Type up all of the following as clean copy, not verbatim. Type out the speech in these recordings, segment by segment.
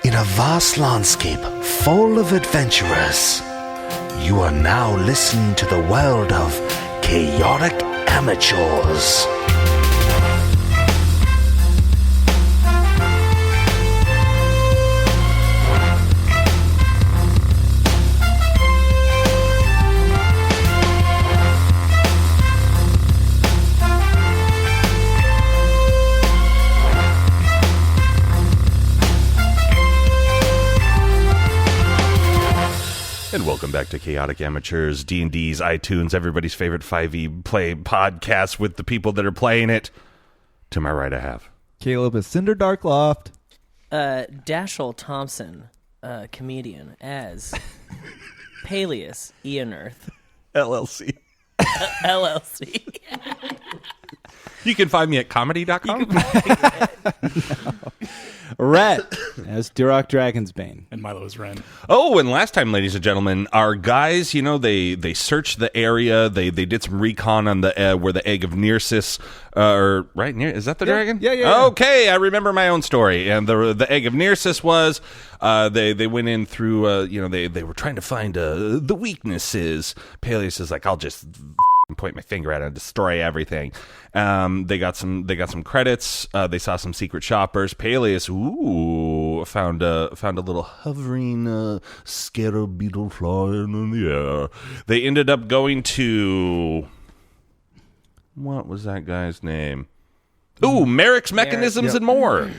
In a vast landscape full of adventurers, you are now listening to the world of chaotic amateurs. And welcome back to Chaotic Amateurs, D&D's, iTunes, everybody's favorite 5e play podcast with the people that are playing it. To my right, I have Caleb is Cinder Darkloft. Dashel Thompson, comedian, as Paelias and Earth LLC. LLC. You can find me at comedy.com. Rhett as Duroc Dragonsbane. And Milo's Ren. Oh, and last time, ladies and gentlemen, our guys, they searched the area. They did some recon on the where the egg of Nearsis, is that the dragon? Yeah. Okay, I remember my own story. And the egg of Nearsis was, they went in through, they were trying to find the weaknesses. Paelias is like, I'll just point my finger at it and destroy everything. They got some credits. They saw some secret shoppers. Paelias, found a little hovering scarab beetle flying in the air. They ended up going to, what was that guy's name? Merrick's Mechanisms and More.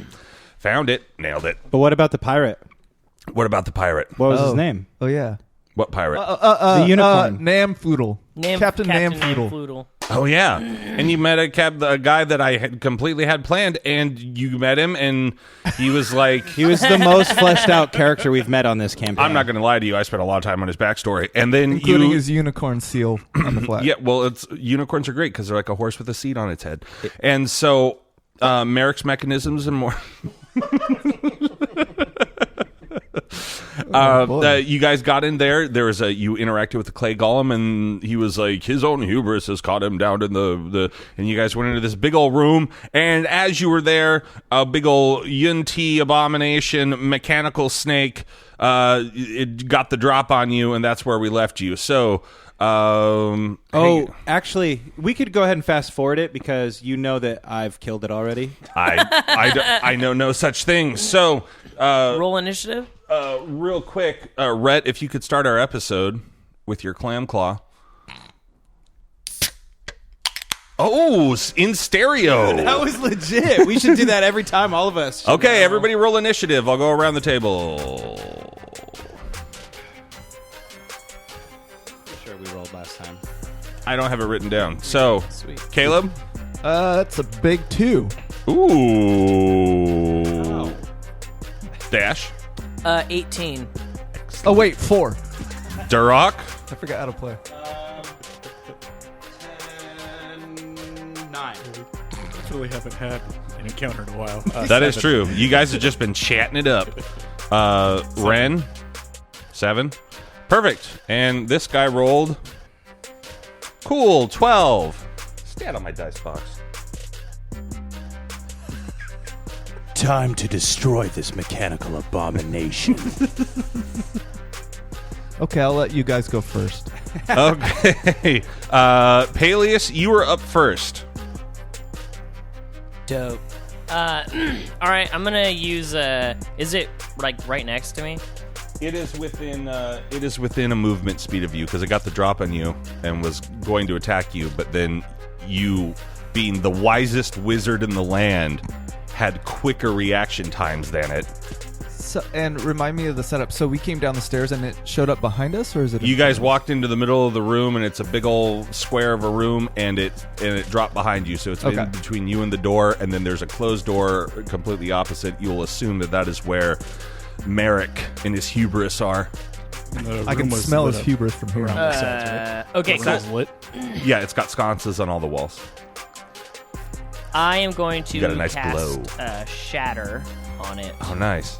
Found it, nailed it. But what about the pirate? What about the pirate? What was his name? Oh, yeah. What pirate? The unicorn. Namfoodle. Captain Namfoodle. Namfoodle. Oh, yeah. And you met a guy that I had completely had planned, and you met him, and he was like... He was the most fleshed out character we've met on this campaign. I'm not going to lie to you. I spent a lot of time on his backstory. And then Including his unicorn seal on the flag. Yeah, well, unicorns are great because they're like a horse with a seat on its head. And so, Merrick's Mechanisms and More... you guys got in there. You interacted with the clay golem, and he was like, his own hubris has caught him down in the and you guys went into this big old room, and as you were there, a big old Yunti abomination mechanical snake, it got the drop on you, and that's where we left you. So actually, we could go ahead and fast forward it because you know that I've killed it already. I know no such thing. So Roll initiative. Real quick, Rhett, if you could start our episode with your clam claw. Oh, in stereo. That was legit. We should do that every time, all of us. Okay, everybody roll initiative. I'll go around the table. Sure, we rolled last time. I don't have it written down. So, Sweet. Caleb? That's a big 2. Ooh. Oh. Dash? 18. Oh, wait, 4. Duroc? I forgot how to play. 9. I really haven't had an encounter in a while. That is true. You guys have just been chatting it up. Ren? 7. Perfect. And this guy rolled. Cool. 12. Stand on my dice box. Time to destroy this mechanical abomination. Okay, I'll let you guys go first. Okay. Paelias, you were up first. Dope. All right, I'm gonna use. Is it like right next to me? It is within a movement speed of you because it got the drop on you and was going to attack you, but then you, being the wisest wizard in the land, had quicker reaction times than it. So, and remind me of the setup. So we came down the stairs and it showed up behind us, or is it? You guys walked into the middle of the room, and it's a big old square of a room, and it dropped behind you. So it's in between you and the door, and then there's a closed door completely opposite. You'll assume that is where Merrick and his hubris are. I can smell his hubris from here. Okay, cool. Lit. Yeah, it's got sconces on all the walls. I am going to You got a nice cast Shatter on it. Oh, nice.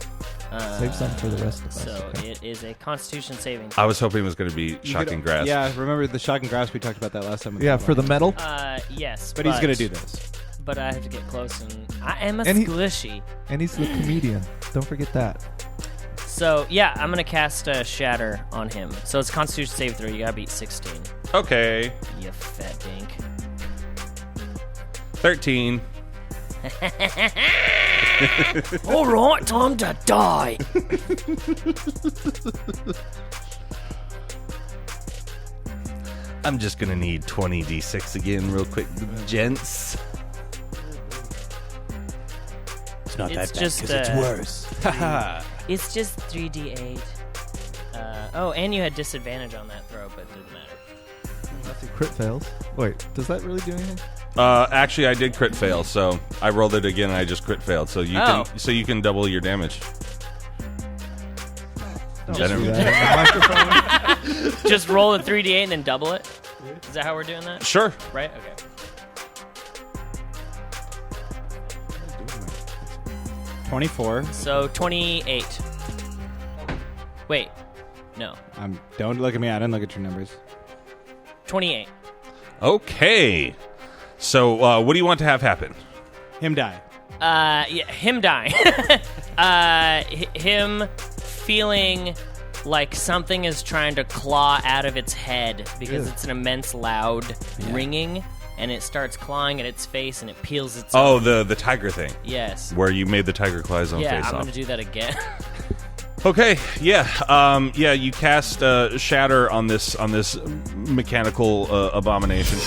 Save some for the rest of us. So it is a Constitution saving. I was hoping it was going to be Shocking Grasp. Yeah, remember the Shocking Grasp? We talked about that last time. Yeah, for the metal. Yes, but he's going to do this. But I have to get close, and I am a And squishy. And he's the comedian. Don't forget that. So, yeah, I'm going to cast Shatter on him. So it's Constitution save throw. You got to beat 16. Okay. You fat dink. 13. All right, time to die. I'm just going to need 20 d6 again real quick, gents. It's not It's that bad just, because it's worse. It's just 3d8. Oh, and you had disadvantage on that throw, but it didn't matter. Unless you crit fails. Wait, does that really do anything? Actually, I did crit fail, so I rolled it again and I just crit failed. So you can double your damage. Don't Just- do that in the microphone. Just roll a 3d8 and then double it? Is that how we're doing that? Sure. Right? Okay. 24. So 28. Wait. No. Don't look at me. I didn't look at your numbers. 28. Okay. So what do you want to have happen? Him die. Yeah, him dying. Him feeling like something is trying to claw out of its head because it's an immense loud ringing, and it starts clawing at its face and it peels its Oh, the tiger thing. Yes. Where you made the tiger claw his own Yeah, face I'm off. going to do that again. Okay, yeah, you cast Shatter on this mechanical abomination,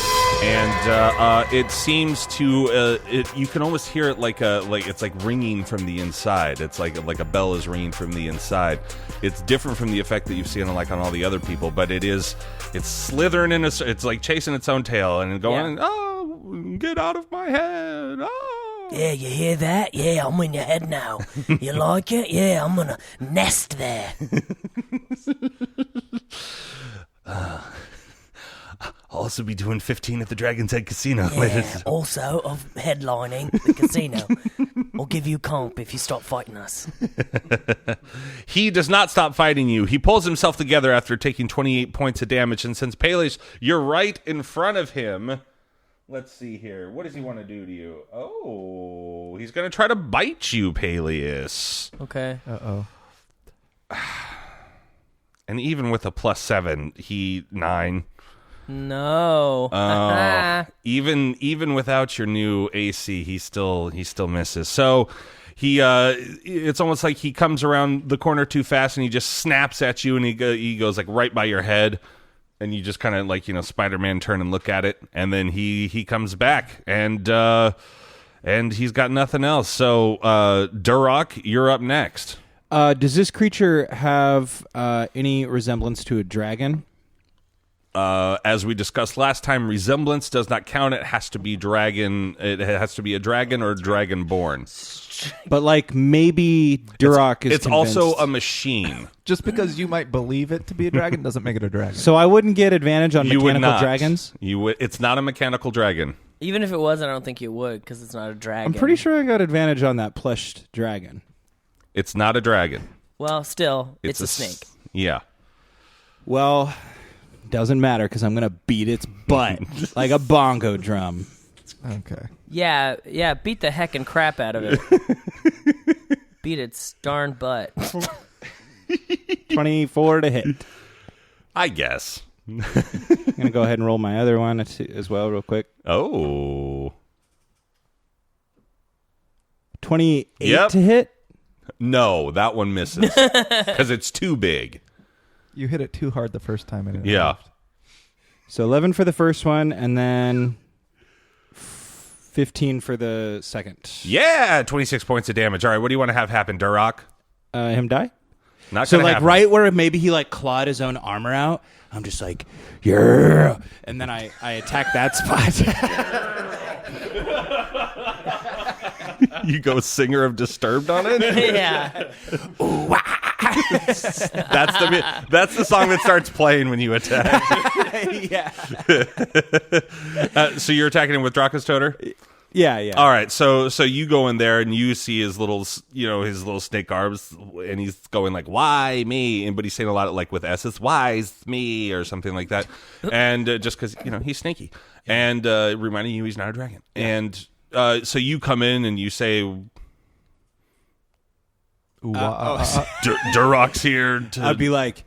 and it seems to you can almost hear it like it's like ringing from the inside. It's like a bell is ringing from the inside. It's different from the effect that you've seen on all the other people, but it's slithering in it's like chasing its own tail and going, oh, get out of my head, oh. Yeah, you hear that? Yeah, I'm in your head now. You like it? Yeah, I'm gonna nest there. I'll also be doing 15 at the Dragon's Head Casino. Yeah, also of headlining the casino. I'll give you comp if you stop fighting us. He does not stop fighting you. He pulls himself together after taking 28 points of damage, and since Paelias, you're right in front of him. Let's see here. What does he want to do to you? Oh, he's going to try to bite you, Paelias. Okay. Uh-oh. And even with a +7, 9. No. Even without your new AC, he still misses. So it's almost like he comes around the corner too fast and he just snaps at you and he goes like right by your head. And you just kind of Spider-Man turn and look at it, and then he comes back, and he's got nothing else. So Durok, you're up next. Does this creature have any resemblance to a dragon? As we discussed last time, resemblance does not count. It has to be dragon. It has to be a dragon or dragonborn. But maybe Durok is. It's convinced. also a machine. Just because you might believe it to be a dragon doesn't make it a dragon. So I wouldn't get advantage on You would mechanical not. dragons. You would. It's not a mechanical dragon. Even if it was, I don't think you would because it's not a dragon. I'm pretty sure I got advantage on that plushed dragon. It's not a dragon. Well, still, it's a snake. Yeah. Well, doesn't matter because I'm gonna beat its butt like a bongo drum. Okay. Yeah, beat the heckin' crap out of it. Beat its darn butt. 24 to hit. I guess. I'm gonna go ahead and roll my other one as well, real quick. Oh. 28 Yep. to hit. No, that one misses because it's too big. You hit it too hard the first time. And it Yeah. left. So 11 for the first one, and then 15 for the second. Yeah, 26 points of damage. All right, what do you want to have happen, Durok? Him die? Not So gonna happen. right where maybe he clawed his own armor out, I'm just like, yeah, and then I attack that spot. You go Singer of Disturbed on it? Yeah. That's the song that starts playing when you attack. Yeah. So you're attacking him with Draka's Toter? Yeah. All right, so you go in there and you see his little snake arms, and he's going like, "Why me?" But he's saying a lot with S's, "Why's me?" or something like that, and just because he's snaky, and reminding you he's not a dragon, and so you come in and you say, Durok's here to I'd be like,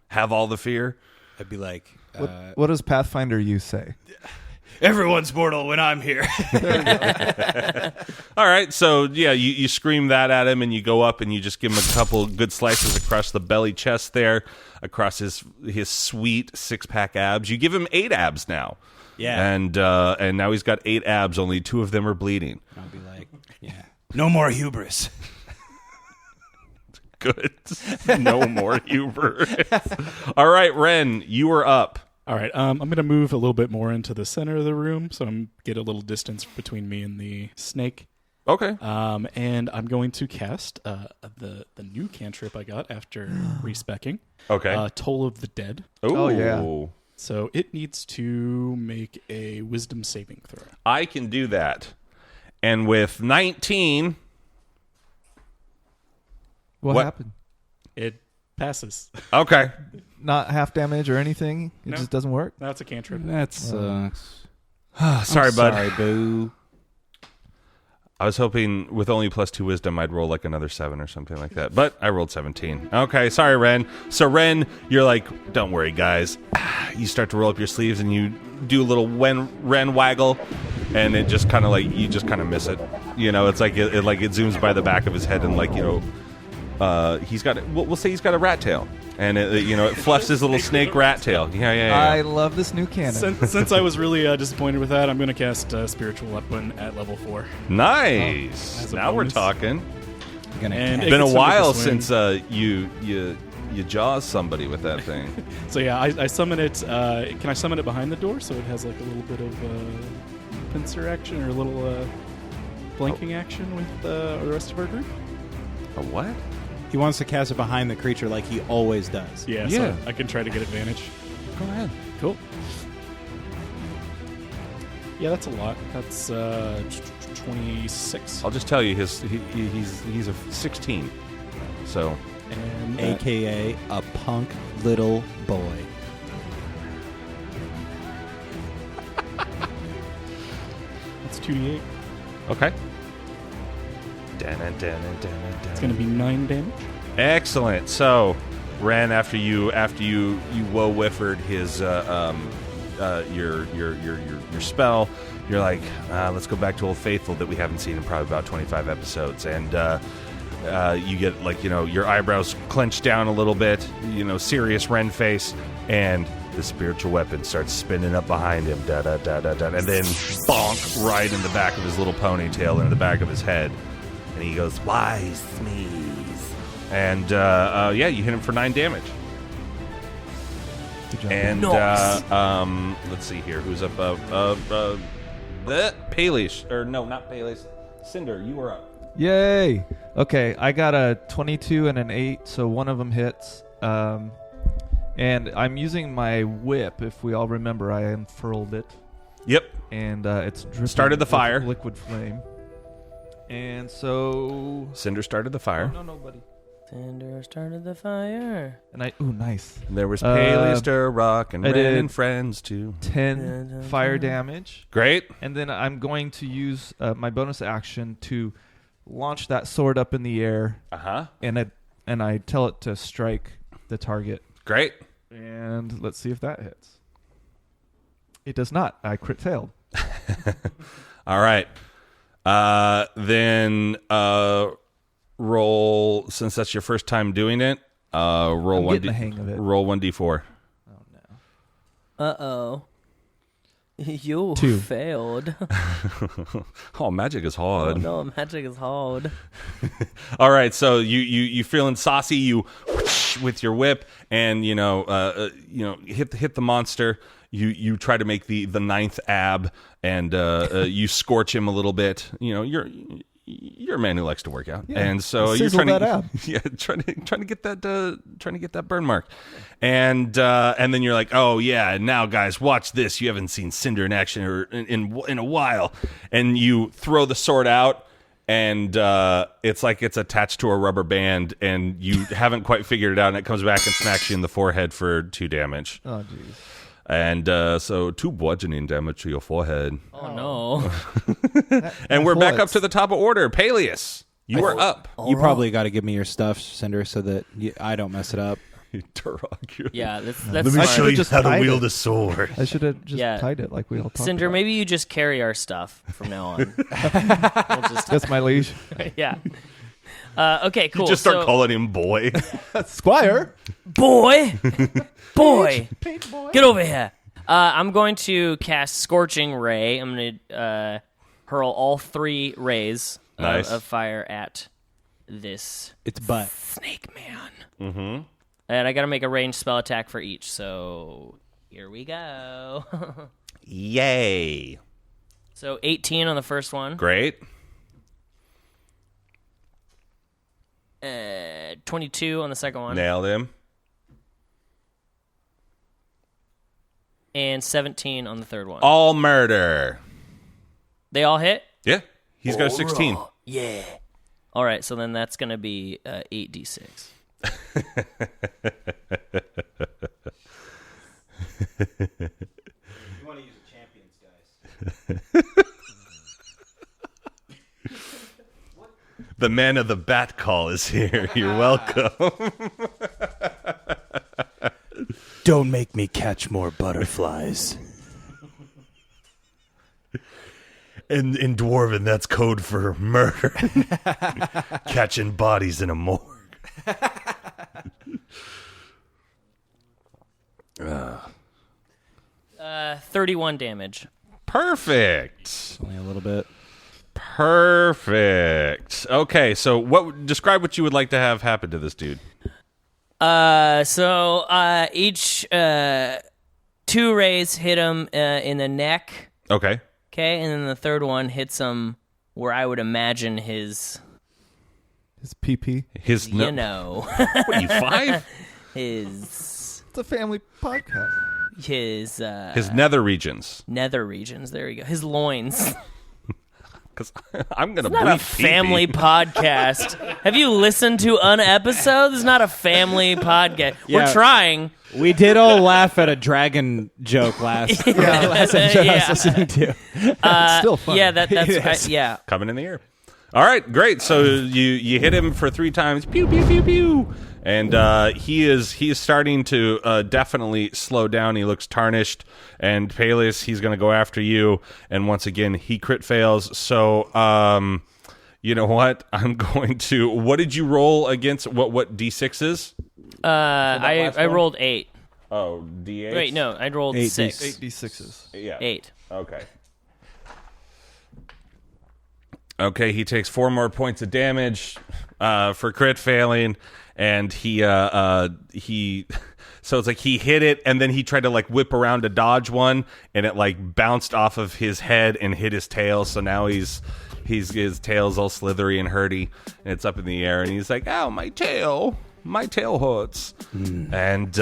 have all the fear. What does Pathfinder you say? everyone's mortal when I'm here. All right, so yeah, you scream that at him, and you go up and you just give him a couple good slices across the belly chest there, across his sweet 6-pack abs. You give him 8 abs now. Yeah. And now he's got 8 abs, only 2 of them are bleeding. I'll be like, yeah. No more hubris. Good. No more hubris. All right, Ren, you are up. All right, I'm going to move a little bit more into the center of the room, so I'm get a little distance between me and the snake. Okay. And I'm going to cast the new cantrip I got after respecking. Okay. Toll of the Dead. Oh, yeah. So it needs to make a wisdom saving throw. I can do that. And with 19... What happened? It passes. Okay. Not half damage or anything? It No. just doesn't work? That's a cantrip. That sucks. Sorry, bud. Sorry, boo. I was hoping with only +2 wisdom I'd roll like another 7 or something like that. But I rolled 17. Okay, sorry, Ren. So, Ren, you're like, don't worry, guys. You start to roll up your sleeves and you do a little Ren waggle, and it just kind of like, you just kind of miss it. You know, it's like it zooms by the back of his head and like, you know, he's got, we'll say he's got a rat tail. And, it fluffs his little snake rat tail. Yeah. I love this new cannon. Since I was really disappointed with that, I'm going to cast Spiritual Weapon at level 4. Nice. As a Now bonus. we're talking. And It's been a while swing. since you jaws somebody with that thing. So yeah, I summon it. Can I summon it behind the door so it has like a little bit of pincer action or a little blanking action with the rest of our group? A what? He wants to cast it behind the creature like he always does. Yeah, Yeah. so I can try to get advantage. Go ahead. Cool. Yeah, that's a lot. That's 26. I'll just tell you, he's a 16. So And AKA a punk little boy. that's 2d8. okay. It's going to be 9 damage. Excellent. So, Ren, after you woe whifford his your spell, you're like, let's go back to Old Faithful that we haven't seen in probably about 25 episodes, and you get like your eyebrows clenched down a little bit, serious Ren face, and the spiritual weapon starts spinning up behind him, da da da da da, and then bonk right in the back of his little ponytail and in the back of his head. And he goes, wise sneeze. And, you hit him for 9 damage. Good job. And, Nice. let's see here. Who's up? Paelias. Or, no, not Paelias. Cinder, you are up. Yay! Okay, I got a 22 and an 8, so one of them hits. And I'm using my whip. If we all remember, I unfurled it. Yep. And it's dripping Started the with fire. liquid flame. And so... Cinder started the fire. No, buddy. Cinder started the fire. And I... Ooh, nice. And there was Paelias, Durok, and I Ren did and friends, too. 10 fire damage. Great. And then I'm going to use my bonus action to launch that sword up in the air. Uh-huh. And I tell it to strike the target. Great. And let's see if that hits. It does not. I crit failed. All right. Then roll, since that's your first time doing it, roll I'm one getting the hang of it. Roll 1d4. Oh, no. Uh-oh. You 2. failed. Oh, magic is Oh, hard. no, magic is hard. All right, so you feeling saucy? You whoosh with your whip, and hit the monster. You try to make the 9th ab, and you scorch him a little bit. You're a man who likes to work out, Yeah, and so you're sizzle trying to that ab. yeah, trying to get that burn mark, and then you're like, oh yeah, now guys, watch this. You haven't seen Cinder in action or in a while, and you throw the sword out. And it's like it's attached to a rubber band, and you haven't quite figured it out, and it comes back and smacks you in the forehead for 2 damage. Oh, jeez. And so 2 bludgeoning damage to your forehead. Oh, no. And we're back up bullets. to the top of order. Paelias. You are up. You probably got to give me your stuff, Cinder, so that I don't mess it up. Yeah, that's Let me smart. show you just how to tied wield it. a sword. I should have just Yeah. tied it like we all talked Cinder, about. maybe you just carry our stuff from now on. We'll just, That's my leash. yeah. Okay, cool. You just start So- calling him boy. Squire. Boy! Boy! Get over here. I'm going to cast Scorching Ray. I'm going to hurl all 3 rays Nice. of fire at this It's butt. snake man. Mm-hmm. And I got to make a ranged spell attack for each, so here we go. Yay. So 18 on the first one. Great. 22 on the second one. Nailed him. And 17 on the third one. All murder. They all hit? Yeah. He's got a 16. Yeah. All right, so then that's going to be 8d6. You want to use champions, guys. The man of the bat call is here. You're welcome. Don't make me catch more butterflies. In Dwarven, that's code for murder. Catching bodies in a morgue. 31 damage. Perfect. Only a little bit. Perfect. Okay, so describe what you would like to have happen to this dude. So each 2 rays hit him in the neck, Okay. okay, and then the third one hits him where I would imagine his, His PP. His you know, what are you, 5? his It's a family podcast. his Nether regions. nether regions. There you go. His loins. Because I'm gonna Not bleep a family pee-pee. podcast. Have you listened to an episode? This is not a family podcast. Yeah. We're trying. We did all laugh at a dragon joke last last episode I was listening to. It's still fun. Yeah, that's Yes. yeah. Coming in the ear. All right, great. So you hit him for 3 times. Pew pew pew pew. And he is starting to definitely slow down. He looks tarnished. And Paelias, he's going to go after you. And once again, he crit fails. So you know what? I'm going to. What did you roll against? What D6 is? I rolled 8. Oh, D8. Wait, no, I rolled 8 6. 8d6s. Yeah. 8. Okay. Okay, he takes 4 more points of damage for crit failing, and he so it's like he hit it, and then he tried to like whip around to dodge one, and it like bounced off of his head and hit his tail. So now his tail's all slithery and hurty, and it's up in the air, and he's like, "Ow, my tail hurts." And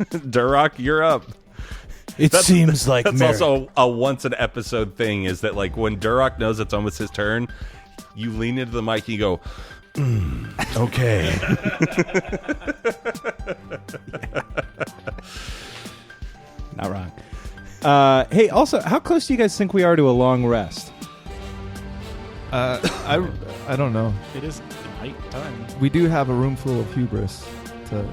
Duroc, you're up. It seems like That's Merrick. also a once an episode thing, is that like when Duroc knows it's almost his turn, you lean into the mic and you go, Okay. Not wrong. Hey, also, how close do you guys think we are to a long rest? I don't know. It is night time. We do have a room full of hubris to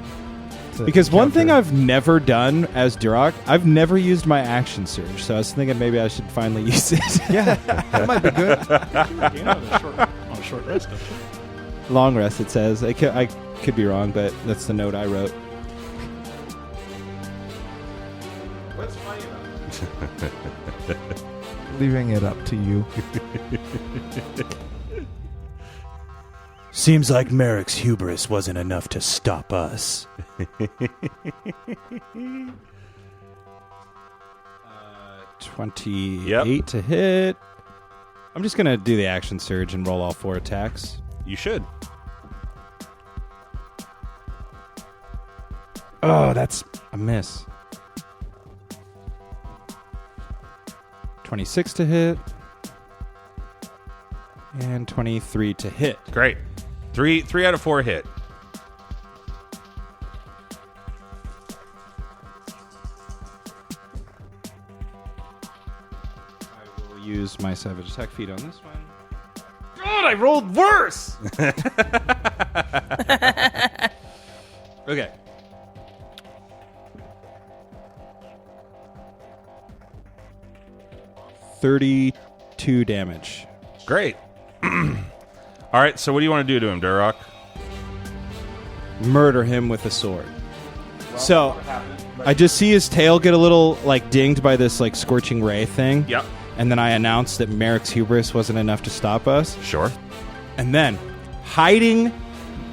Because one thing counter. I've never done as Duroc, I've never used my action surge. So I was thinking maybe I should finally use it. Yeah, that might be good. You're on a short rest. Don't you? Long rest, it says. I could be wrong, but that's the note I wrote. What's funny about it? Leaving it up to you. Seems like Merrick's hubris wasn't enough to stop us. 28 to hit. I'm just going to do the action surge and roll all 4 attacks. "You should." Oh, that's a miss. 26 to hit. And 23 to hit. Great. 3 out of 4 hit. I will use my Savage Attack feat on this one. God, I rolled worse. Okay. $32 damage. Great. All right, so what do you want to do to him, Durrock? Murder him with a sword. So I just see his tail get a little like dinged by this like scorching ray thing. Yep. And then I announce that Merrick's hubris wasn't enough to stop us. Sure. And then, hiding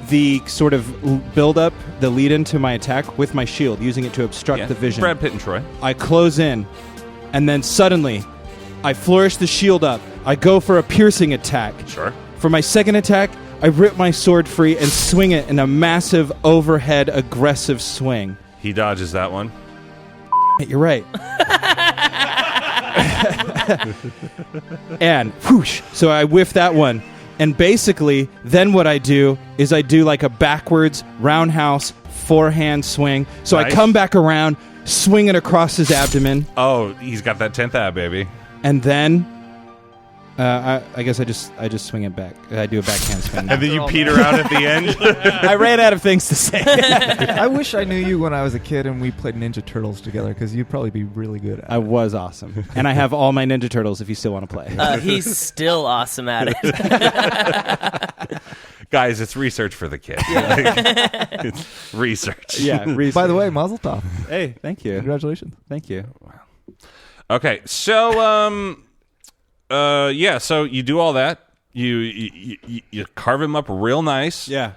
the sort of build-up, the lead-in to my attack with my shield, using it to obstruct the vision. Brad Pitt and Troy. I close in, and then suddenly, I flourish the shield up. I go for a piercing attack. Sure. For my second attack, I rip my sword free and swing it in a massive, overhead, aggressive swing. He dodges that one. You're right. And whoosh, so I whiff that one. And basically, then what I do is I do like a backwards roundhouse forehand swing. So Nice. I come back around, swing it across his abdomen, Oh, he's got that 10th ab, baby. and then I guess I just swing it back. I do a backhand swing. And then you peter out at the end. I ran out of things to say. I wish I knew you when I was a kid and we played Ninja Turtles together because you'd probably be really good at I was awesome. And I have all my Ninja Turtles if you still want to play. He's still awesome at it. Guys, it's research for the kid. It's research. Yeah. By the way, Mazel Tov. Hey, thank you. Congratulations. Thank you. Okay, so yeah, so you do all that. You carve him up real nice. Yeah.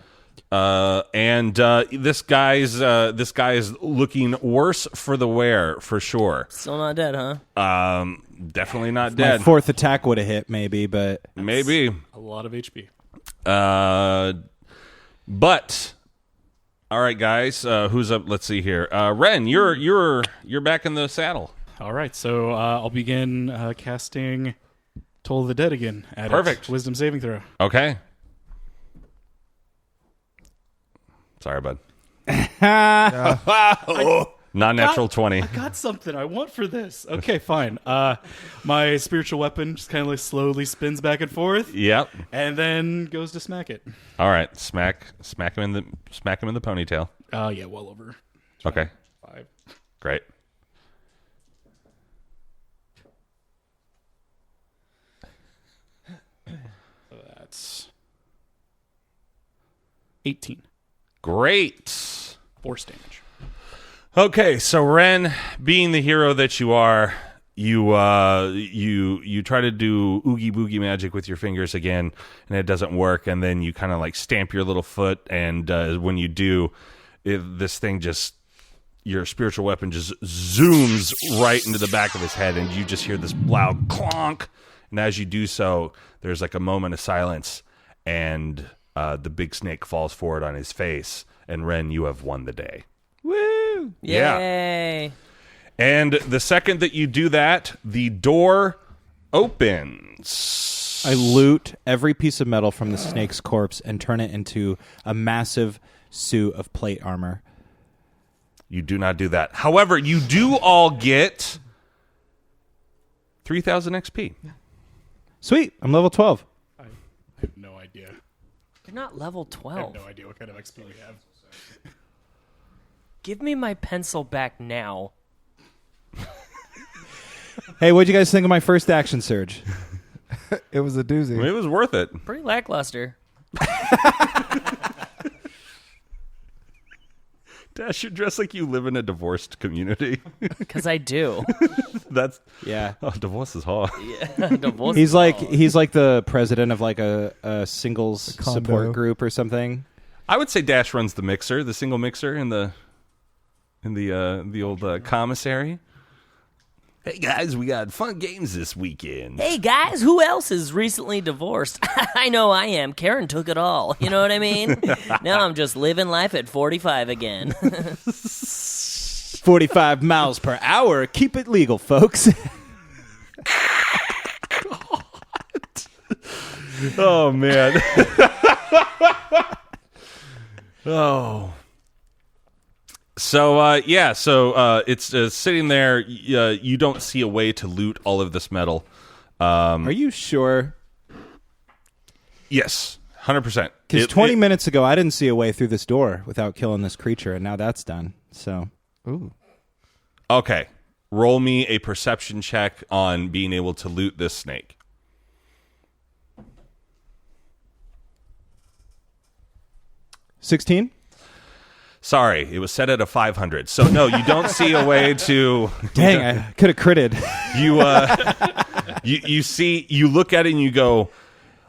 And this guy's looking worse for the wear for sure. Still not dead, huh? Definitely not My dead. fourth attack would have hit, maybe, but Maybe. A lot of HP. But all right, guys, who's up? Let's see here. Ren, you're back in the saddle. All right, so I'll begin casting Toll of the Dead again. At Perfect. It. Wisdom saving throw. Okay. Sorry, bud. Non-natural 20. I got something I want for this. Okay, fine. My spiritual weapon just kind of like slowly spins back and forth, Yep. and then goes to smack it. All right. Smack him in the ponytail. Yeah, well over Okay. 5. Great. That's 18 Great. force damage. Okay, so Ren, being the hero that you are, you try to do oogie boogie magic with your fingers again, and it doesn't work. And then you kind of like stamp your little foot, and when you do, this thing just, your spiritual weapon just zooms right into the back of his head, and you just hear this loud clonk. And as you do so, there's like a moment of silence, and the big snake falls forward on his face. And Ren, you have won the day. Woo! Yeah. Yay. And the second that you do that, the door opens. I loot every piece of metal from the snake's corpse and turn it into a massive suit of plate armor. You do not do that. However, you do all get 3,000 XP. Sweet. I'm level 12. I have no idea. You're not level I 12. have no idea what kind of XP we have. Give me my pencil back now. Hey, what'd you guys think of my first action surge? It was a doozy. I mean, it was worth it. Pretty lackluster. Dash, you dress like you live in a divorced community. Because I do. That's Yeah. oh, divorce is hard. Divorce He's is like all. he's like the president of like a singles condo. support group or something. I would say Dash runs the mixer, the single mixer in the old commissary. Hey guys, we got fun games this weekend. Hey guys, who else is recently divorced? I know I am. Karen took it all. You know what I mean? Now I'm just living life at 45 again. 45 miles per hour. Keep it legal, folks. Oh man. Oh. So it's sitting there. You don't see a way to loot all of this metal. Are you sure? Yes, 100%. Because 20 minutes ago, I didn't see a way through this door without killing this creature, and now that's done. So, Ooh. Okay. Roll me a perception check on being able to loot this snake. 16? Sorry, it was set at a 500. So no, you don't see a way to. Dang, I could have critted. You look at it and you go,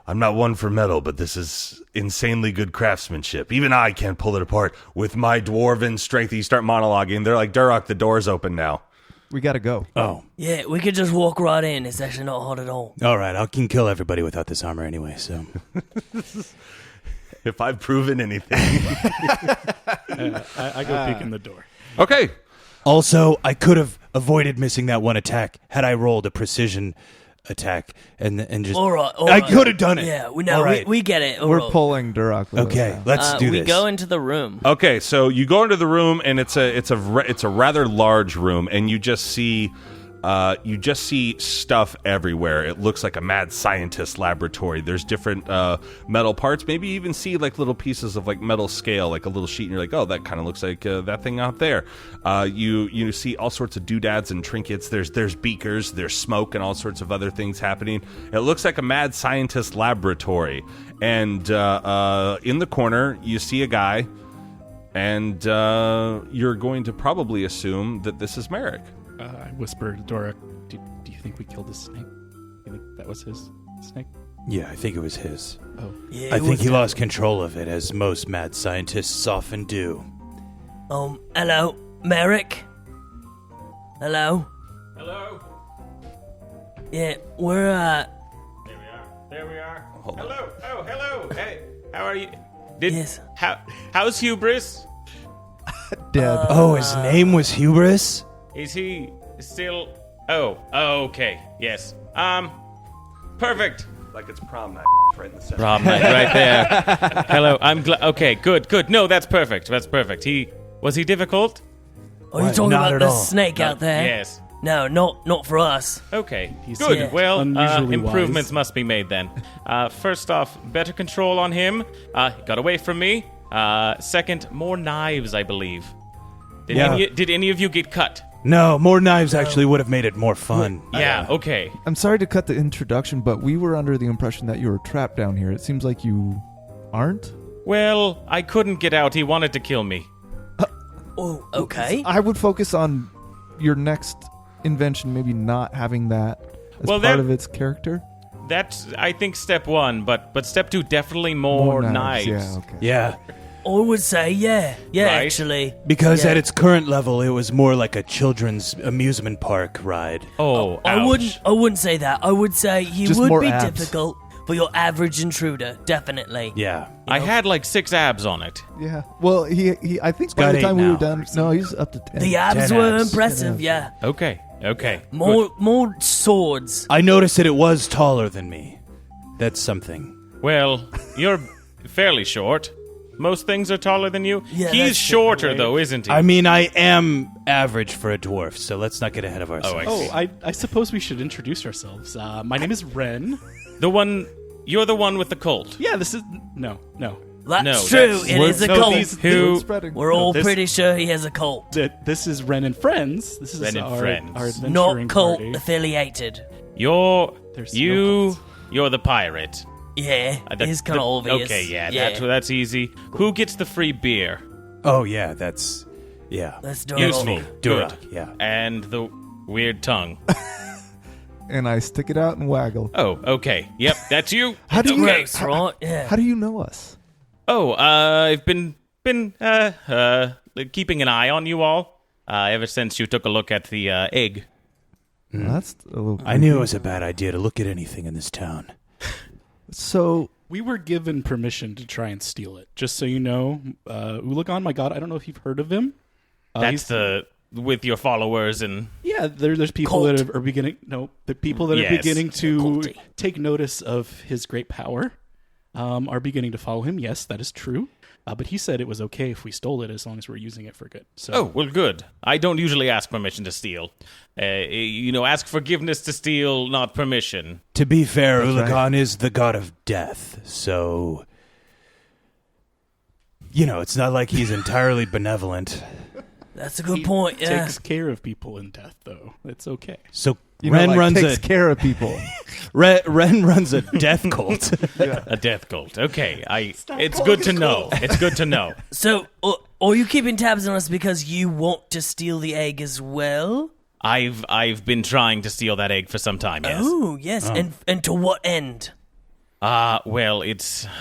I'm not one for metal, but this is insanely good craftsmanship. Even I can't pull it apart with my dwarven strength. You start monologuing. They're like, Durok, the door's open now. We gotta go. Oh. Yeah, we could just walk right in. It's actually not hard at all. All right, I can kill everybody without this armor anyway, so. If I've proven anything. I go peek in the door. Okay. Also, I could have avoided missing that one attack had I rolled a precision attack and just. All right. I could have done it. Yeah, we know. All right. We get it. All We're right. pulling Durok with us Okay, now. let's do We this. go into the room. Okay, so you go into the room, and it's a rather large room, and you just see stuff everywhere. It looks like a mad scientist laboratory. There's different metal parts. Maybe you even see like little pieces of like metal scale, like a little sheet, and you're like, oh, that kind of looks like that thing out there. You see all sorts of doodads and trinkets. There's beakers, there's smoke, and all sorts of other things happening. It looks like a mad scientist laboratory. And in the corner, you see a guy, and you're going to probably assume that this is Merrick. I whisper to Dora, do you think we killed the snake? You think that was his snake? Yeah, I think it was his. Oh. Yeah, I think he lost control of it, as most mad scientists often do. Hello, Merrick. Hello. Hello. Yeah, we're There we are. Hold on. Hello. Oh, hello. Hey, how are you? Yes. How's Hubris? Dead. Oh, his name was Hubris? Is he still? Oh, okay. Yes. Perfect. Like it's prom night right in the center. Prom night right there. Hello. I'm glad. Okay. Good. No, that's perfect. Was he difficult? Are you talking Not about at the all. snake out there? Yes. No, not for us. Okay. He's Good. Yeah. Well, unusually improvements wise. must be made then. First off, better control on him. He got away from me. Second, more knives, I believe. Did any of you get cut? No, more knives actually would have made it more fun. Yeah. Okay. I'm sorry to cut the introduction, but we were under the impression that you were trapped down here. It seems like you aren't. Well, I couldn't get out. He wanted to kill me. Oh, okay. I would focus on your next invention, maybe not having that as Well, part that- of its character. That's, I think, step one. But step two, definitely more knives. Yeah, okay. Yeah, I would say, yeah, Right. actually. because Yeah. at its current level, it was more like a children's amusement park ride. Oh, I ouch. wouldn't say that. I would say he Just would more be abs. difficult for your average intruder, definitely. Yeah. I had like 6 abs on it. Yeah. Well, he I think by got the 8 time we were now, done, no, he's up to 10. The abs 10 were abs. impressive, 10 yeah. Okay. More swords. I noticed that it was taller than me. That's something. Well, you're fairly short. Most things are taller than you. Yeah, He's that's shorter, though, isn't he? I mean, I am average for a dwarf, so let's not get ahead of ourselves. I see. Oh, I suppose we should introduce ourselves. My name is Ren. You're the one with the cult. Yeah, this is no. That's No, true. that's- It is a no, cult. these- who- spreading. We're all this- pretty sure he has a cult. This is Ren and Friends. This is Ren and our Friends. adventuring Not cult party. affiliated. There's no cults. You're the pirate. Yeah, it's kind of obvious. Okay, yeah, that's easy. Who gets the free beer? Oh, yeah, that's... Yeah. Let's do Use it. me. Dura, Good. yeah. And the weird tongue. And I stick it out and waggle. Oh, okay. Yep, that's you. How do you okay. Gross, right? Yeah. How do you know us? Oh, I've been keeping an eye on you all ever since you took a look at the egg. Well, that's a little. I knew it was a bad idea to look at anything in this town. So We were given permission to try and steal it. Just so you know, Ulagon, my god, I don't know if you've heard of him. That's with your followers and Yeah, there's people Cult. that are beginning. No, the people that Yes. are beginning to Culty. take notice of his great power. are beginning to follow him. Yes, that is true. But he said it was okay if we stole it as long as we're using it for good. So, Oh, well, good. I don't usually ask permission to steal. Ask forgiveness to steal, not permission. To be fair, That's Ulagan is the god of death, so... it's not like he's entirely benevolent. That's a good point. Yeah. takes care of people in death, though. It's okay. So Ren takes a care of people. Ren runs a death cult. A death cult. Okay, it's good to know. It's good to know. So, are you keeping tabs on us because you want to steal the egg as well? I've been trying to steal that egg for some time, yes. Oh, yes. And to what end? Well,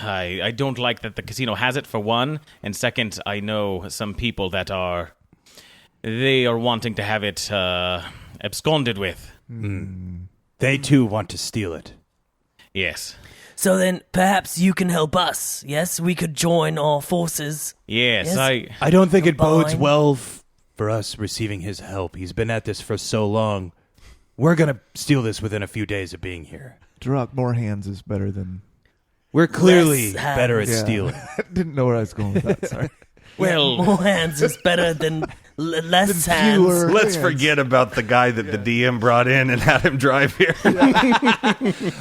I don't like that the casino has it, for one, and second, I know some people that are wanting to have it absconded with. They too want to steal it. Yes. So then, perhaps you can help us. Yes, we could join our forces. Yes, I don't think it bodes Combine. well for us receiving his help. He's been at this for so long. We're gonna steal this within a few days of being here. Drock, more hands is better than... We're clearly Less hands. better at Yeah. stealing. Didn't know where I was going with that, sorry. Well, More hands is better than less hands. fewer. Let's hands. forget about the guy that the DM brought in and had him drive here.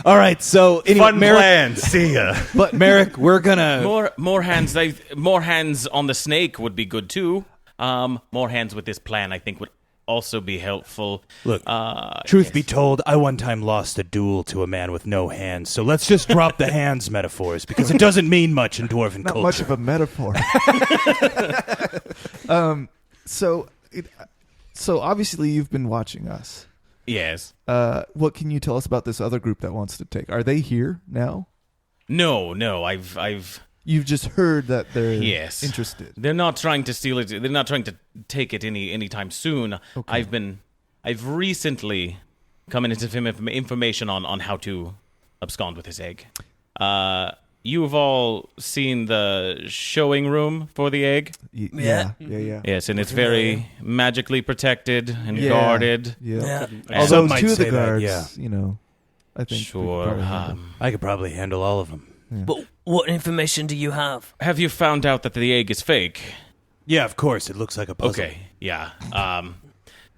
All right, so anyway, Fun plan. See ya. But Merrick, we're gonna... more hands. More hands on the snake would be good too. More hands with this plan, I think, would also be helpful. Look, truth be told, I one time lost a duel to a man with no hands, so let's just drop the hands metaphors, because it doesn't mean much in dwarven Not culture. much of a metaphor. So obviously you've been watching us. Yes. What can you tell us about this other group that wants to take? Are they here now? No. I've. You've just heard that they're Yes. interested. They're not trying to steal it. They're not trying to take it anytime soon. Okay. I've recently come into some information on how to abscond with this egg. You've all seen the showing room for the egg? Yeah. Yes, and it's very magically protected and guarded. Yeah. Yeah. Although Some might two of say the that, guards, yeah. I think. we could Sure. probably handle. I could probably handle all of them. But what information do you have? Have you found out that the egg is fake? Yeah, of course, it looks like a puzzle. Okay, yeah.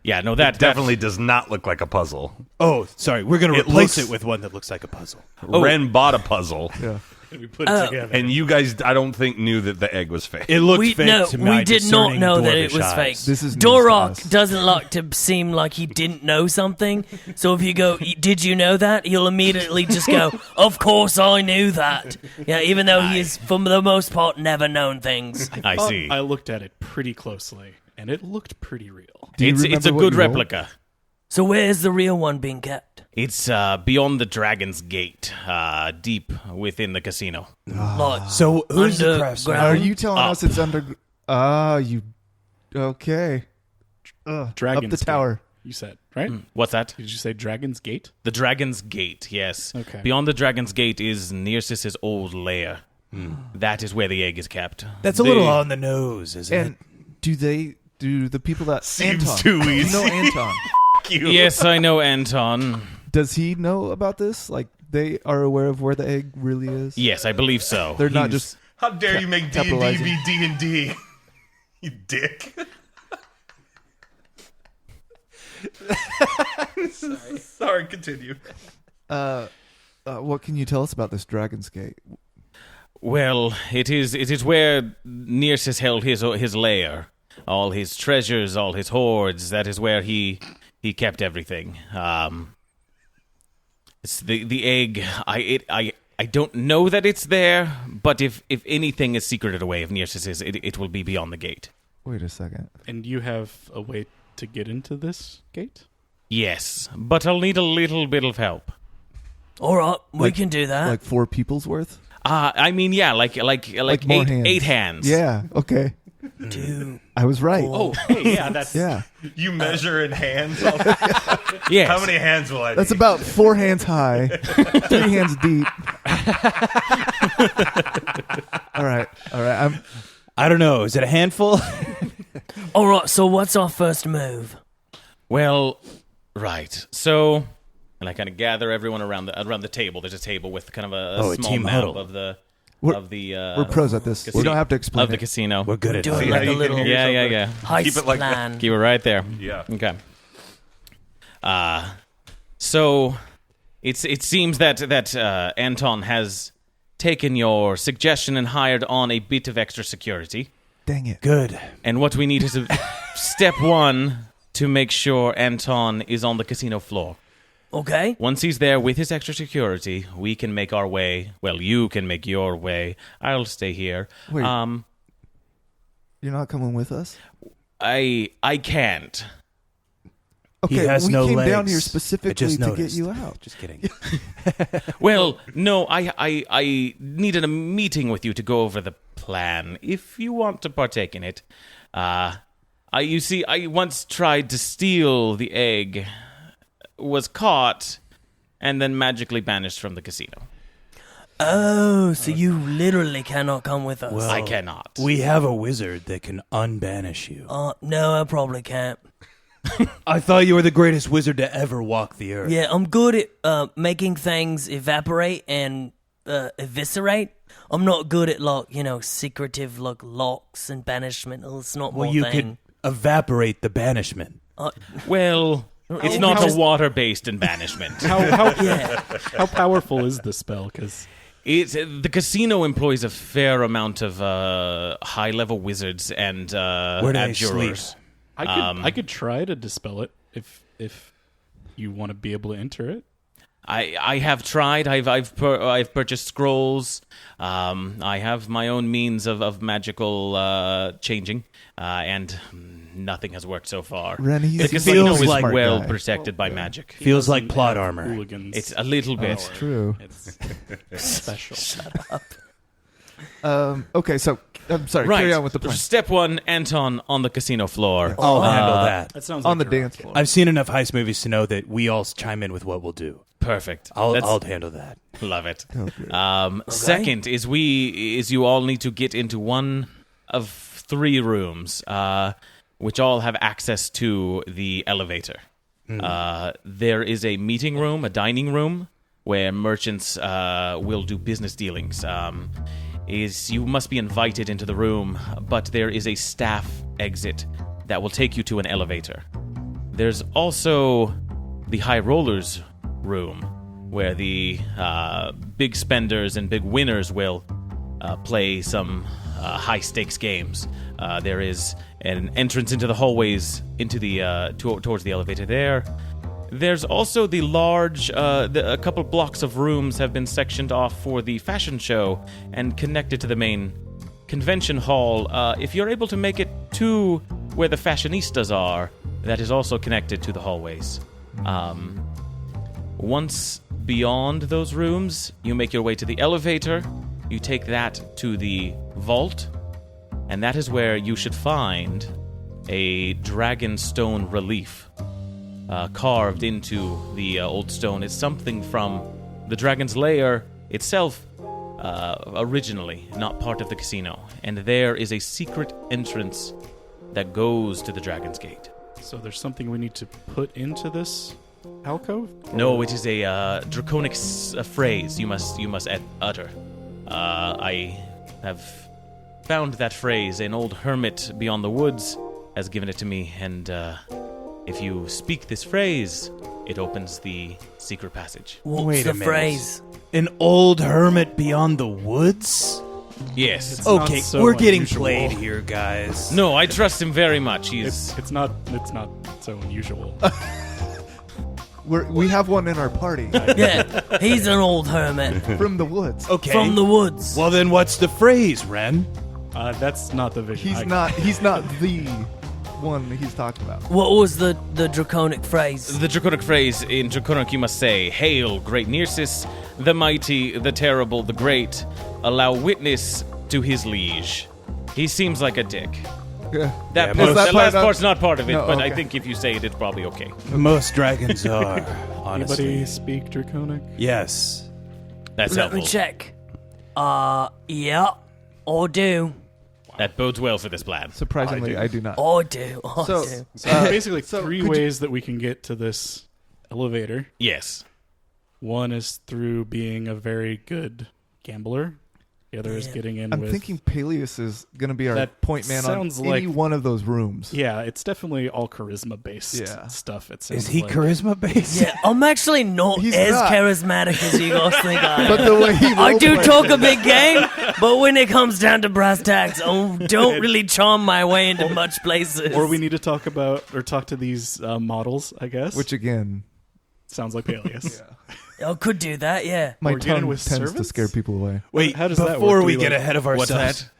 No, that Definitely does not look like a puzzle. Oh, sorry, we're going to It replace looks- it with one that looks like a puzzle. Ren bought a puzzle, Yeah. We put it together. and you guys, I don't think, knew that the egg was fake. It looked We fake to my did not discerning know that it dwarvish was eyes. fake. This is news to Dorok us. doesn't like to seem like he didn't know something. So if you go, "Did you know that?" he'll immediately just go, "Of course I knew that." Yeah, even though he has, for the most part, never known things. I see. I looked at it pretty closely, and it looked pretty real. Do you It's remember a what good you rolled? replica. So where's the real one being kept? It's beyond the Dragon's Gate, deep within the casino. Like, So who's the Underground. craftsman? Are you telling Up. us it's under? You. Okay. Dragon's up the Gate, tower. you said, right? What's that? Did you say Dragon's Gate? The Dragon's Gate, yes. Okay. Beyond the Dragon's Gate is Nearsis' old lair. That is where the egg is kept. That's a They- little on the nose, isn't And do the people that Seems Anton? too Do you easy. know Anton? Yes, I know Anton. Does he know about this? Like they are aware of where the egg really is? Yes, I believe so. They're not He's- just. How dare you make D&D capitalizing. be D&D? You dick. Sorry, continue. What can you tell us about this Dragon's Gate? Well, it is where Nearsis held his lair. All his treasures, all his hoards, that is where he kept everything. It's the egg. I don't know that it's there, but if anything is secreted away of Nearsis, it will be beyond the gate. Wait a second. And you have a way to get into this gate? Yes, but I'll need a little bit of help. all right, we Like- can do that. Like 4 people's worth? I mean, yeah, like more eight hands. Yeah. Okay. Two. I was right. Oh, hey, yeah, that's Yeah. You measure in hands? yes. How many hands will I That's need? about 4 hands high, 3 hands deep. All right. I don't know. Is it a handful? All right, so what's our first move? Well, right. So, and I kind of gather everyone around the table. There's a table with kind of a Oh, a small team map huddle. of the We're pros at this. You don't have to explain of the it. casino. We're good at Do it it. like a little Yeah. heist Keep it like that. plan. Keep it right there. Yeah. Okay. So it seems that Anton has taken your suggestion and hired on a bit of extra security. Dang it. Good. And what we need is step one to make sure Anton is on the casino floor. Okay. Once he's there with his extra security, we can make our way. Well, you can make your way. I'll stay here. Wait. You're not coming with us? I can't. Okay, He has we no came down legs. here I specifically just to get noticed. you out. Just kidding. Well, no, I needed a meeting with you to go over the plan. If you want to partake in it, you see, I once tried to steal the egg, was caught, and then magically banished from the casino. Oh, so you literally cannot come with us. Well, I cannot. We have a wizard that can unbanish you. No, I probably can't. I thought you were the greatest wizard to ever walk the earth. Yeah, I'm good at making things evaporate and eviscerate. I'm not good at, secretive, locks and banishment. It's not my Well, you thing. could evaporate the banishment. Well, it's not a water-based banishment. How powerful is this spell? Because The casino employs a fair amount of high-level wizards and Where do they abjurers. I could try to dispel it if you want to be able to enter it. I have tried. I've purchased scrolls. I have my own means of magical changing, and nothing has worked so far. Ren, The he's casino feels is like well guy. protected by magic. Feels like Doesn't plot have armor. Hooligans. It's a little bit. That's true. It's special. Okay, so I'm sorry. Right. Carry on with the plan. Step one, Anton on the casino floor. I'll handle that. That sounds On like the a dance rocket. floor. I've seen enough heist movies to know that we all chime in with what we'll do. Perfect. I'll handle that. Love it. Okay. Second is you all need to get into one of 3 rooms, which all have access to the elevator. There is a meeting room, a dining room, where merchants will do business dealings. You must be invited into the room, but there is a staff exit that will take you to an elevator. There's also the high rollers room, where the big spenders and big winners will play some high-stakes games. There is an entrance into the hallways into the towards the elevator there. There's also the large, a couple blocks of rooms have been sectioned off for the fashion show and connected to the main convention hall. If you're able to make it to where the fashionistas are, that is also connected to the hallways. Once beyond those rooms, you make your way to the elevator. You take that to the vault, and that is where you should find a dragon stone relief. Carved into the old stone. It's something from the dragon's lair itself, originally, not part of the casino. And there is a secret entrance that goes to the dragon's gate. So there's something we need to put into this alcove? No, it is a draconic phrase you must utter. I have found that phrase. An old hermit beyond the woods has given it to me, and if you speak this phrase, it opens the secret passage. What's Wait the a minute. phrase? An old hermit beyond the woods? Yes. not Okay, so we're getting unusual. played here, guys. No, I trust him very much. He's It's not so unusual. We have one in our party Yeah, he's an old hermit from the woods. Okay. from the woods. Well, then what's the phrase, Ren? That's not the vision. He's not the one he's talking about. What was the draconic phrase? the draconic phrase. In draconic, you must say, "Hail, great Nearsis, the mighty, the terrible, the great. Allow witness to his liege." He seems like a dick. Yeah. That, most- the Is that last part part's not part of it, No, but I okay. think if you say it, it's probably okay. Most dragons are, honestly. Anybody speak Draconic? Yes. That's Let me helpful. check. Yeah, I do. That bodes well for this plan. Surprisingly, I do not. I do. I So- do. So there's basically so 3 could you- ways that we can get to this elevator. Yes. One is through being a very good gambler. The other is getting in I'm with... thinking Paelias is going to be our That point man on sounds any like- one of those rooms. Yeah, it's definitely all charisma-based Yeah. stuff. It sounds Is he like. charisma-based? Yeah, I'm actually not He's as not. charismatic as you guys think I am. But the way he I do roleplays- talk a big game, but when it comes down to brass tacks, I don't really charm my way into much places. Or we need to talk to these models, I guess. Which again, sounds like Paelias. I could do that, yeah. my Or get in tongue with tends to servants? scare people away. Wait, How does that before work? Do we we, get like- ahead of What's ourselves, that?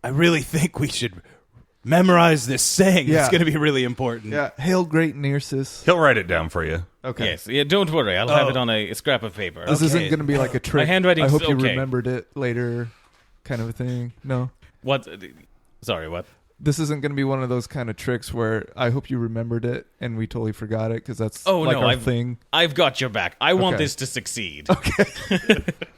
I really think we should memorize this saying. Yeah. It's going to be really important. Yeah, hail great Nearsis. He'll write it down for you. Okay. Yes, yeah, don't worry. I'll have it on a scrap of paper. This isn't Okay. going to be like a trick. handwriting's I hope you okay. remembered it later kind of a thing. No. What? Sorry, what? This isn't going to be one of those kind of tricks where I hope you remembered it and we totally forgot it because that's Oh, like no, our thing. I've got your back. I want Okay. this to succeed.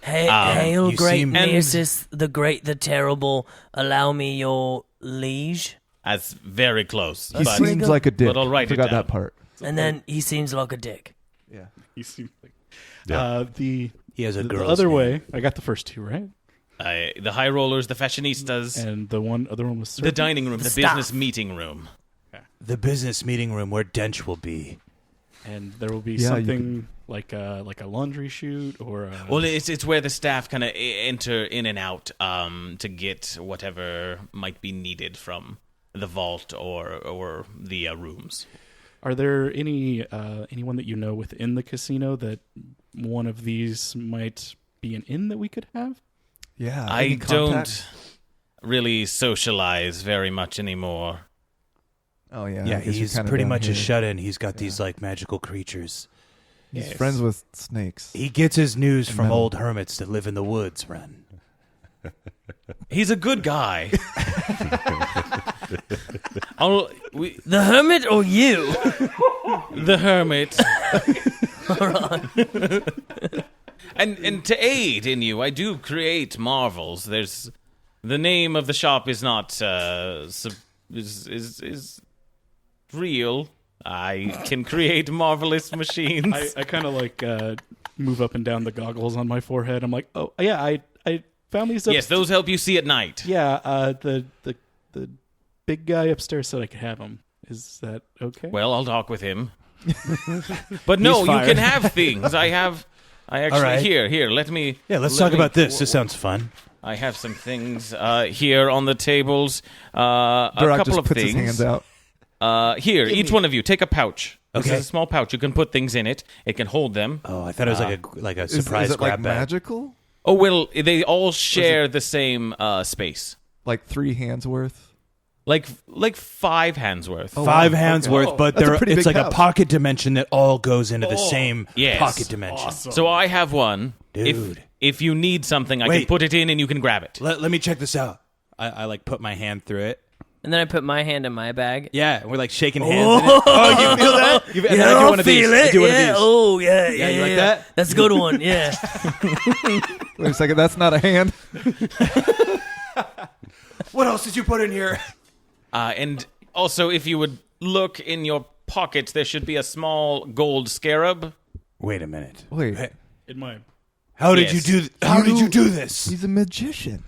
Hail, you great seem- Nearsis, the great, the terrible, allow me your liege. That's very close. He but seems like a dick. but I'll write it Forgot down. that part. And then he seems like a dick. Yeah. He seems like... Yeah. The He has a the girl's other name. way, I got the first two, right? The high rollers, the fashionistas, And the other one was the dining room, the Staff. business meeting room. The business meeting room where Dench will be. And there will be Yeah, you something like a laundry chute or a... Well, it's where the staff kind of enter in and out to get whatever might be needed from the vault or the rooms. Are there anyone that you know within the casino that one of these might be an inn that we could have? Yeah. I any don't contact? really socialize very much anymore. Oh, yeah. Yeah, I guess you're he's kinda pretty down much a here. shut-in. He's got these like magical creatures. He's Yes. friends with snakes. He gets his news from metal. old hermits that live in the woods, Ren. He's a good guy. The hermit or you? The hermit. And to aid in you, I do create marvels. There's the name of the shop is not is real. I can create marvelous machines. I kind of like move up and down the goggles on my forehead. I'm like, oh yeah, I found these. Yes, those help you see at night. Yeah, the big guy upstairs said I could have them. Is that okay? Well, I'll talk with him. But no, you fired. can have things. I actually right. here. Let me. Yeah, let's let talk me- about this. This sounds fun. I have some things here on the tables. A Durak couple just of puts things. his hands out. Here, each one of you, take a pouch. This Okay. is a small pouch. You can put things in it. It can hold them. Oh, I thought it was like a Is surprise it like grab bag. magical? Oh, well, they all share the same space. Like 3 hands worth? Like 5 hands worth. Oh, 5 wow. hands Okay. worth, Oh, but that's a pretty it's big like couch. a pocket dimension that all goes into the same yes. pocket dimension. So I have one. Dude. If you need something, I can Wait. put it in and you can grab it. Let me check this out. I like put my hand through it. And then I put my hand in my bag. Yeah, and we're like shaking hands. In it. Oh, you feel that? And then I do one of these. I do one of these. Oh, yeah, Yeah, you like that? That's a good one, yeah. Wait a second, that's not a hand. What else did you put in here? And also, if you would look in your pockets, there should be a small gold scarab. Wait a minute. Wait, in my How did Yes. you do? How did you do this? he's a magician.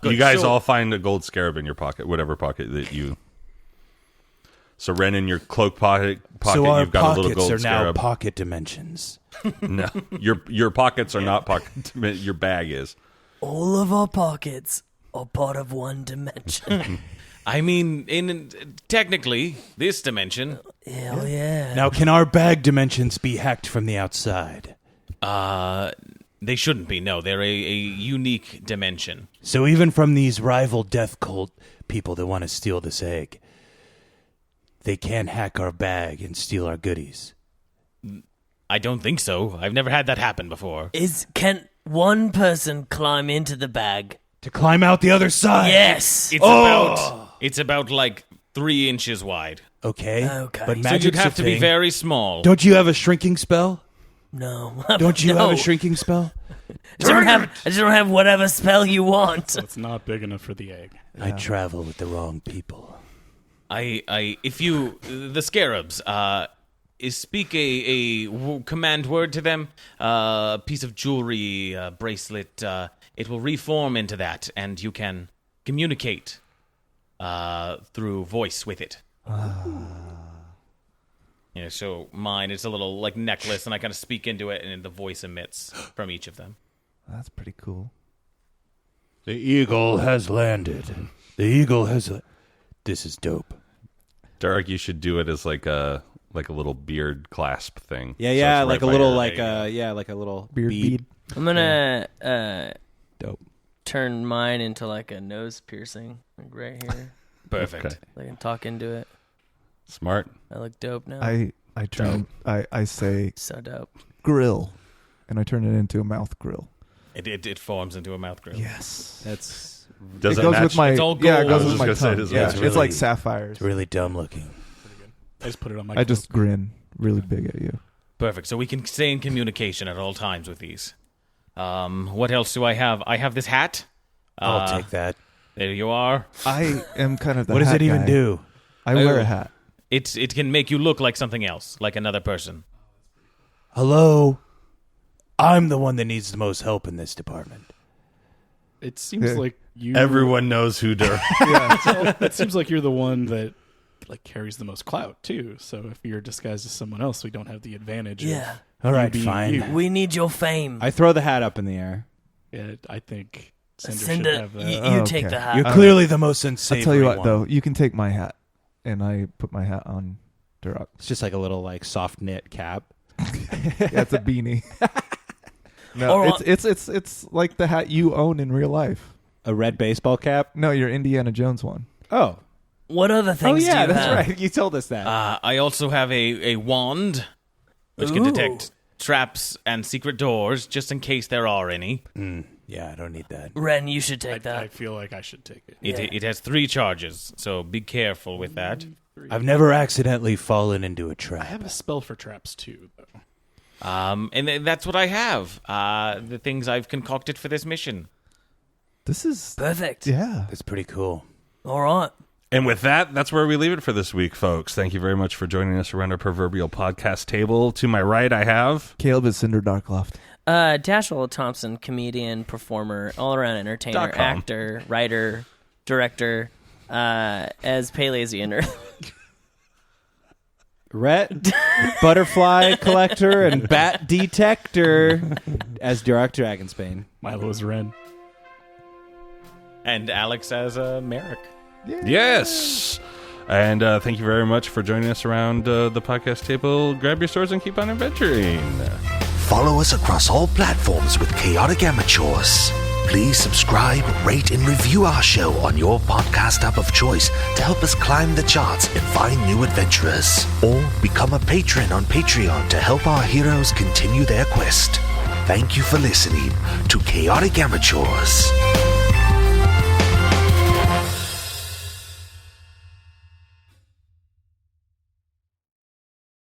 Good. You guys So- all find a gold scarab in your pocket, whatever pocket that you. So Ren, in your cloak pocket So our you've got a little pockets gold are now scarab. pocket dimensions. No, your pockets are not pocket. Your bag is. All of our pockets are part of one dimension. I mean, in technically this dimension, Hell yeah. Now, can our bag dimensions be hacked from the outside? they shouldn't be. No, they're a unique dimension. So even from these rival death cult people that want to steal this egg, they can't hack our bag and steal our goodies. I don't think so. I've never had that happen before. Can one person climb into the bag? To climb out the other side. Yes. It's about like 3 inches wide. Okay. Okay. But So So magic's you'd have a to be thing. very small. Don't you have a shrinking spell? No. Don't you No. have a shrinking spell? I just don't have whatever spell you want. so it's not big enough for the egg. I travel with the wrong people. If you, the scarabs, speak a command word to them, piece of jewelry, bracelet, it will reform into that, and you can communicate through voice with it. So mine is a little like necklace, and I kind of speak into it, and the voice emits from each of them. That's pretty cool. The eagle has landed. The eagle has. This is dope. Derek, you should do it as like a little beard clasp thing. Yeah, So yeah, it's like right a by little, your- like there you go. like a little Beard bead. I'm gonna Dope. turn mine into like a nose piercing, like right here. Perfect. Okay. I can talk into it. Smart. I look dope now. I say So dope. grill, and I turn it into a mouth grill. It forms into a mouth grill. Yes. That's Does it it goes match? with my It's all yeah. It gold. goes I was with just my gonna say, tongue. does it Yeah, match? it's like sapphires. really dumb looking. I just put it on my. I just grin really big at you. Perfect. So we can stay in communication at all times with these. What else do I have? I have this hat. I'll take that. There you are. I am kind of the What does hat it even guy. do? I wear Oh. a hat. It can make you look like something else, like another person. Hello? I'm the one that needs the most help in this department. It seems Yeah. like you. Everyone knows who Derek. It seems like you're the one that like carries the most clout too. So if you're disguised as someone else, we don't have the advantage. Yeah. All right, being fine. you. We need your fame. I throw the hat up in the air. Yeah, I think Cinder, Cinder, should have that. you take Okay. the hat. You're clearly the most unsavory I'll tell you what, one. though. You can take my hat, and I put my hat on Duroc. It's just like a little like soft knit cap. Yeah, it's a beanie. No, Or- it's like the hat you own in real life. A red baseball cap. No, your Indiana Jones one. Oh. What other things do you have? right. You told us that. I also have a wand, which can Ooh. detect traps and secret doors, just in case there are any. Yeah, I don't need that. Ren, you should take that. I feel like I should take it. It has 3 charges, so be careful with that. I've never accidentally fallen into a I trap. have a spell for traps too, though. And that's what I have. The things I've concocted for this mission. This is Perfect. yeah. That's pretty cool. All right. And with that, that's where we leave it for this week, folks. Thank you very much for joining us around our proverbial podcast table. To my right, I have... Caleb is Cinder Darkloft. Dashiell Thompson, comedian, performer, all-around entertainer, .com. actor, writer, director, as Paelias and Rhett, butterfly collector, and bat detector as Director Dragonsbane. Milo is Ren. And Alex as Merrick. Yes! And thank you very much for joining us around the podcast table. Grab your swords and keep on adventuring. Follow us across all platforms with Chaotic Amateurs. Please subscribe, rate, and review our show on your podcast app of choice to help us climb the charts and find new adventurers. Or become a patron on Patreon to help our heroes continue their quest. Thank you for listening to Chaotic Amateurs.